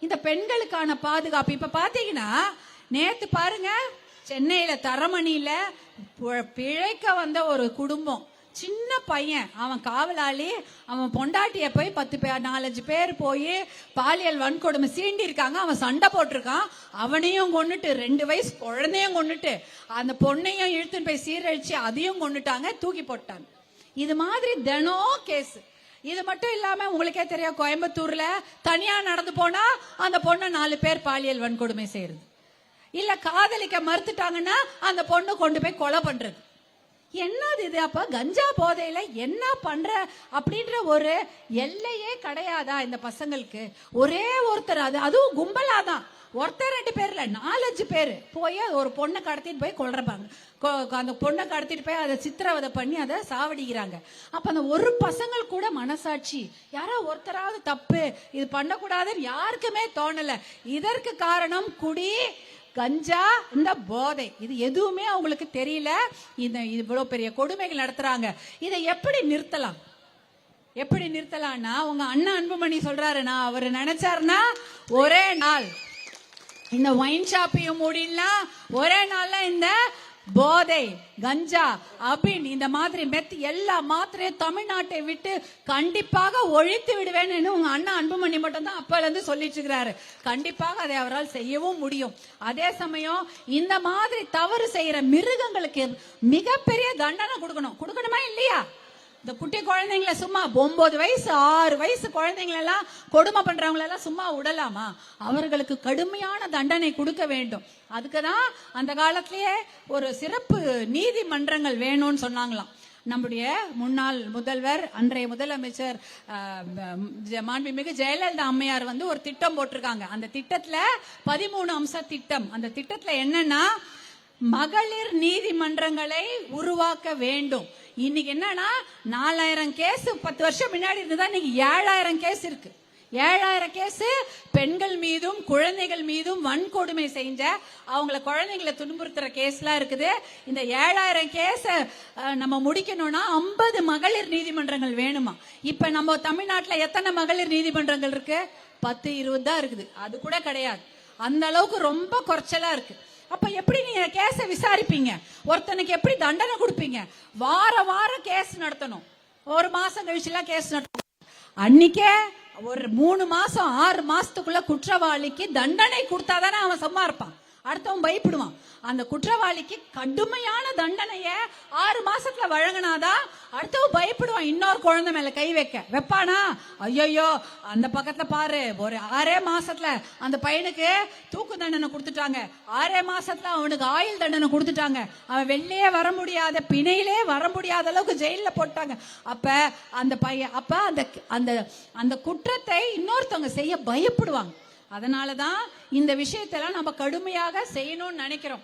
இந்த பெண்களுக்கான பாதுகாப்பு. இப்ப பாத்தீங்கன்னா நேத்து பாருங்க, சென்னையில தரமணியில பிழைக்க வந்த ஒரு குடும்பம், சின்ன பையன், அவன் காவலாளி, அவன் பொண்டாட்டிய போய் 4-5 பேர் போய் பாலியல் வன்கொடுமை சீண்டி இருக்காங்க. அவன் சண்டை போட்டிருக்கான், அவனையும் கொண்டுட்டு 2 வயசு குழந்தையும் கொண்டுட்டு அந்த பொண்ணையும் இழுத்துன்னு போய் சீரழிச்சு அதையும் கொண்டுட்டாங்க, தூக்கி போட்டாங்க. இது மாதிரி தினம் கேஸ். இது மட்டும் இல்லாம உங்களுக்கே தெரியும், கோயம்புத்தூர்ல தனியா நடந்து போனா அந்த பொண்ணை 4 பேர் பாலியல் வன்கொடுமை செய்யறது, இல்ல காதலிக்க மறுத்துட்டாங்கன்னா அந்த பொண்ணு கொண்டு போய் கொலை பண்றது. என்னது இது? அப்ப கஞ்சா போதையில என்ன பண்ற அப்படின்ற ஒரு எல்லையே கிடையாதா இந்த பசங்களுக்கு? ஒரே ஒருத்தர், அதுவும் கும்பலாதான், ஒருத்தர் 2 பேர்ல 4-5 பேர் போய் ஒரு பொண்ணை கடத்திட்டு போய் கொள்றாங்க. அந்த பொண்ணை கடத்திட்டு போய் அதை சித்திரவதை பண்ணி அதை சாவடிக்கிறாங்க. அப்ப அந்த ஒரு பசங்கள் கூட மனசாட்சி, யாரோ ஒருத்தராவது தப்பு இது பண்ணக்கூடாதுன்னு யாருக்குமே தோணல. இதற்கு காரணம் குடி, கஞ்சா, இந்த போதை. இது எதுவுமே அவங்களுக்கு தெரியல. இந்த இவ்வளவு பெரிய கொடுமைகள் நடத்துறாங்க. இதை எப்படி நிறுத்தலாம்? எப்படி நிறுத்தலாம்னா, உங்க அண்ணா அன்புமணி சொல்றாருன்னா, அவர் நினைச்சாருன்னா ஒரே நாள் இந்த ஒயின் ஷாப்பையும் மூடிடலாம், ஒரே நாள்ல இந்த போதை, கஞ்சா, அபின், இந்த மாதிரி மெத் எல்லா மாத்திரையும் தமிழ்நாட்டை விட்டு கண்டிப்பாக ஒழித்து விடுவேன்னு உங்க அண்ணா அன்புமணி மட்டும் தான் அப்பல இருந்து சொல்லிட்டு இருக்கிறாரு. கண்டிப்பாக அதை அவரால் செய்யவும் முடியும். அதே சமயம் இந்த மாதிரி தவறு செய்யற மிருகங்களுக்கு மிகப்பெரிய தண்டனை கொடுக்கணுமா இல்லையா? இந்த குட்டி குழந்தைங்களை சும்மா 9 வயசு 6 வயசு குழந்தைங்களை எல்லாம் கொடுமை பண்றவங்க எல்லாம் சும்மா விடலாமா? அவர்களுக்கு கடுமையான தண்டனை கொடுக்க வேண்டும். அதுக்குதான் அந்த காலத்திலேயே ஒரு சிறப்பு நீதிமன்றங்கள் வேணும்னு சொன்னாங்களாம். நம்முடைய முன்னாள் முதல்வர், அன்றைய முதலமைச்சர் மாண்புமிகு ஜெயலலிதா அம்மையார் ஒரு திட்டம் போட்டிருக்காங்க. அந்த திட்டத்துல 13 அம்ச திட்டம். அந்த திட்டத்துல என்னன்னா, மகளிர் நீதிமன்றங்களை உருவாக்க வேண்டும். இன்னைக்கு என்னன்னா 4000 கேஸ் 10 வருஷம் முன்னாடி இருந்ததா, இன்னைக்கு 7000 கேஸ் இருக்கு. 7000 கேஸ் பெண்கள் மீதும் குழந்தைகள் மீதும் வன்கொடுமை செஞ்ச, அவங்கள குழந்தைகளை துன்புறுத்துற கேஸ்லாம் இருக்குது. இந்த 7000 கேஸ் நம்ம முடிக்கணும்னா 50 மகளிர் நீதிமன்றங்கள் வேணுமா? இப்ப நம்ம தமிழ்நாட்டில் எத்தனை மகளிர் நீதிமன்றங்கள் இருக்கு? 10-20 தான் இருக்குது. அது கூட கிடையாது. அந்த அளவுக்கு ரொம்ப குறைச்சலா இருக்கு. அப்ப எப்படி நீங்க கேஸ விசாரிப்பீங்க? ஒருத்தனுக்கு எப்படி தண்டனை கொடுப்பீங்க? வாரம் கேஸ் நடத்தணும். ஒரு மாசம் கழிச்சுலாம் கேஸ் நடத்தணும். அன்னைக்கே ஒரு 3 மாசம் 6 மாசத்துக்குள்ள குற்றவாளிக்கு தண்டனை கொடுத்தாதானே அவன் சும்மா இருப்பான், அடுத்தவன் பயப்படுவான். அந்த குற்றவாளிக்கு கடுமையான தண்டனைய 6 மாசத்துல வழங்கினாதான் அடுத்தவன் பயப்படுவான். இன்னொரு குழந்தை மேல கை வைப்பானா? ஐயோ, அந்த பக்கத்துல பாரு, ஒரு 6 மாசத்துல அந்த பையனுக்கு தூக்கு தண்டனை கொடுத்துட்டாங்க, 6 மாசத்துல அவனுக்கு ஆயுள் தண்டனை கொடுத்துட்டாங்க, அவன் வெளியே வர முடியாத, பிணையிலே வர முடியாத அளவுக்கு ஜெயில போட்டாங்க. அப்ப அந்த பையன், அப்ப அந்த அந்த குற்றத்தை இன்னொருத்தவங்க செய்ய பயப்படுவாங்க. அதனாலதான் இந்த விஷயத்தெல்லாம் நம்ம கடுமையாக செய்யணும்னு நினைக்கிறோம்.